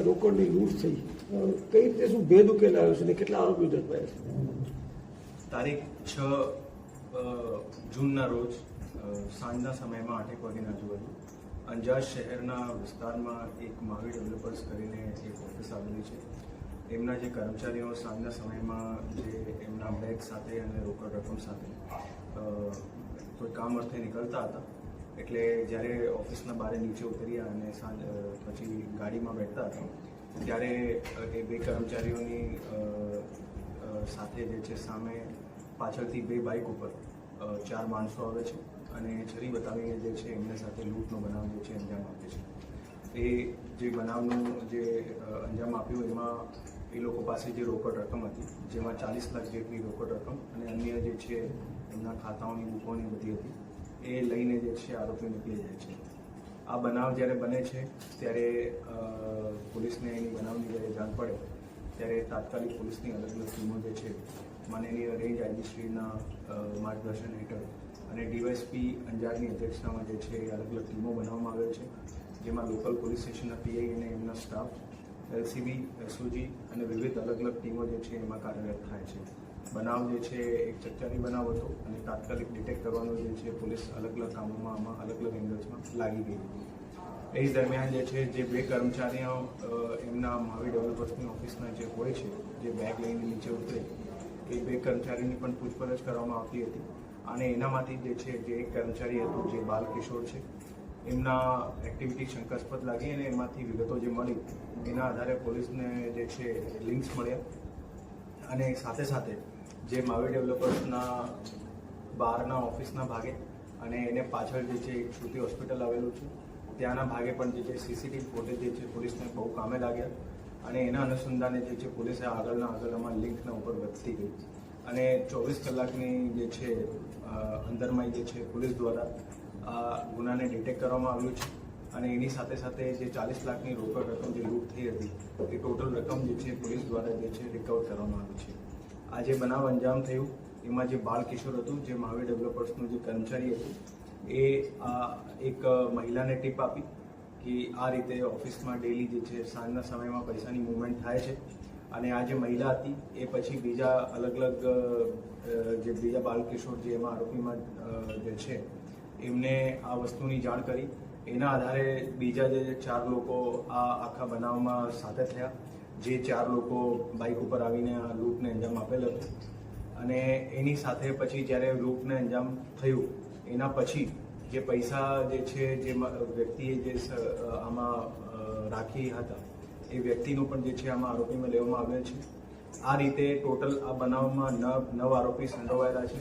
રોકડની લૂંટ થઈ, કઈ રીતે શું ભેદ ઉકેલાયો છે અને કેટલા આરોપીઓ ઝડપાયા છે? તારીખ 6 જૂનના રોજ સાંજના સમયમાં 8 વાગ્યાના આજુબાજુ અંજાર શહેરના વિસ્તારમાં એક મહાવીર ડેવલપર્સ કરીને એક ઓફિસ આવેલી છે. એમના જે કર્મચારીઓ સાંજના સમયમાં જે એમના બેગ સાથે અને રોકડ રકમ સાથે કોઈ કામ અર્થે નીકળતા હતા, એટલે જ્યારે ઓફિસના બહાર નીચે ઉતર્યા અને પછી ગાડીમાં બેઠતા હતા ત્યારે એ બે કર્મચારીઓની સાથે જે છે સામે પાછળથી બે બાઇક ઉપર 4 માણસો આવે છે અને છરી બતાવીને જે છે એમની સાથે લૂંટનો બનાવ જે છે અંજામ આપે છે. એ જે બનાવનું જે અંજામ આપ્યું એમાં એ લોકો પાસે જે રોકડ રકમ હતી, જેમાં 40 લાખ જેટલી રોકડ રકમ અને અન્ય જે છે એમના ખાતાઓની બુકોની બધી હતી, એ લઈને જે છે આરોપીઓ નીકળી જાય છે. આ બનાવ જ્યારે બને છે ત્યારે પોલીસને એની બનાવની જ્યારે જાણ પડે ત્યારે તાત્કાલિક પોલીસની અલગ અલગ ટીમો જે છે માનનીય રેન્જ આઈજીશ્રીના માર્ગદર્શન હેઠળ અને ડીવાયએસપી અંજારની અધ્યક્ષતામાં જે છે અલગ અલગ ટીમો બનાવવામાં આવે છે, જેમાં લોકલ પોલીસ સ્ટેશનના પીઆઈ અને એમના સ્ટાફ, એલસીબી, એસઓજી અને વિવિધ અલગ અલગ ટીમો જે છે એમાં કાર્યરત થાય છે. બનાવ જે છે એક ચર્ચાની બનાવ હતો અને તાત્કાલિક ડિટેક્ટ કરવાનો જે છે પોલીસ અલગ અલગ કામોમાં આમાં અલગ અલગ એંગલ્સમાં લાગી ગઈ હતી. એ દરમિયાન જે છે જે બે કર્મચારીઓ એમના મહાવીર ડેવલપર્સની ઓફિસના જે હોય છે, જે બેગ લઈને નીચે ઉતરે, એ બે કર્મચારીની પણ પૂછપરછ કરવામાં આવતી હતી અને એનામાંથી જે છે જે એક કર્મચારી હતો જે બાલકિશોર છે, એમના એક્ટિવિટી શંકાસ્પદ લાગી અને એમાંથી વિગતો જે મળી એના આધારે પોલીસને જે છે લિંક્સ મળ્યા અને સાથે સાથે જે મહાવીર ડેવલપર્સના બહારના ઓફિસના ભાગે અને એને પાછળ જે છે એક શ્રુતિ હોસ્પિટલ આવેલું છે ત્યાંના ભાગે પણ જે છે સીસીટીવી ફૂટેજ જે છે પોલીસને બહુ કામે લાગ્યા અને એના અનુસંધાને જે છે પોલીસે આગળમાં લિંકના ઉપર વધતી ગઈ અને 24 કલાકની જે છે અંદરમાં જે છે પોલીસ દ્વારા આ ગુનાને ડિટેક્ટ કરવામાં આવ્યું છે અને એની સાથે સાથે જે 40 લાખની રોકડ રકમ જે લૂંટ થઈ હતી એ ટોટલ રકમ જે છે પોલીસ દ્વારા જે છે રિકવર કરવામાં આવી છે. આ જે બનાવ અંજામ થયું એમાં જે બાલકિશોર હતું, જે મહાવીર ડેવલપર્સનું જે કર્મચારી હતું, એ એક મહિલાને ટીપ આપી કે આ રીતે ઓફિસમાં ડેલી જે છે સાંજના સમયમાં પૈસાની મૂવમેન્ટ થાય છે અને આ જે મહિલા હતી એ પછી બીજા અલગ અલગ જે બીજા બાલકિશોર જે એમાં આરોપીમાં જે છે એમને આ વસ્તુની જાણ કરી. એના આધારે બીજા જે 4 લોકો આ આખા બનાવમાં સાથે થયા, જે 4 લોકો બાઇક ઉપર આવીને આ લૂંટને અંજામ આપેલ હતો અને એની સાથે પછી જ્યારે લૂંટને અંજામ થયું એના પછી જે પૈસા જે છે જે વ્યક્તિએ જે આમાં રાખી હતા એ વ્યક્તિનો પણ જે છે આમાં આરોપીમાં લેવામાં આવેલ છે. આ રીતે ટોટલ આ બનાવમાં 9 આરોપી સંડોવાયેલા છે.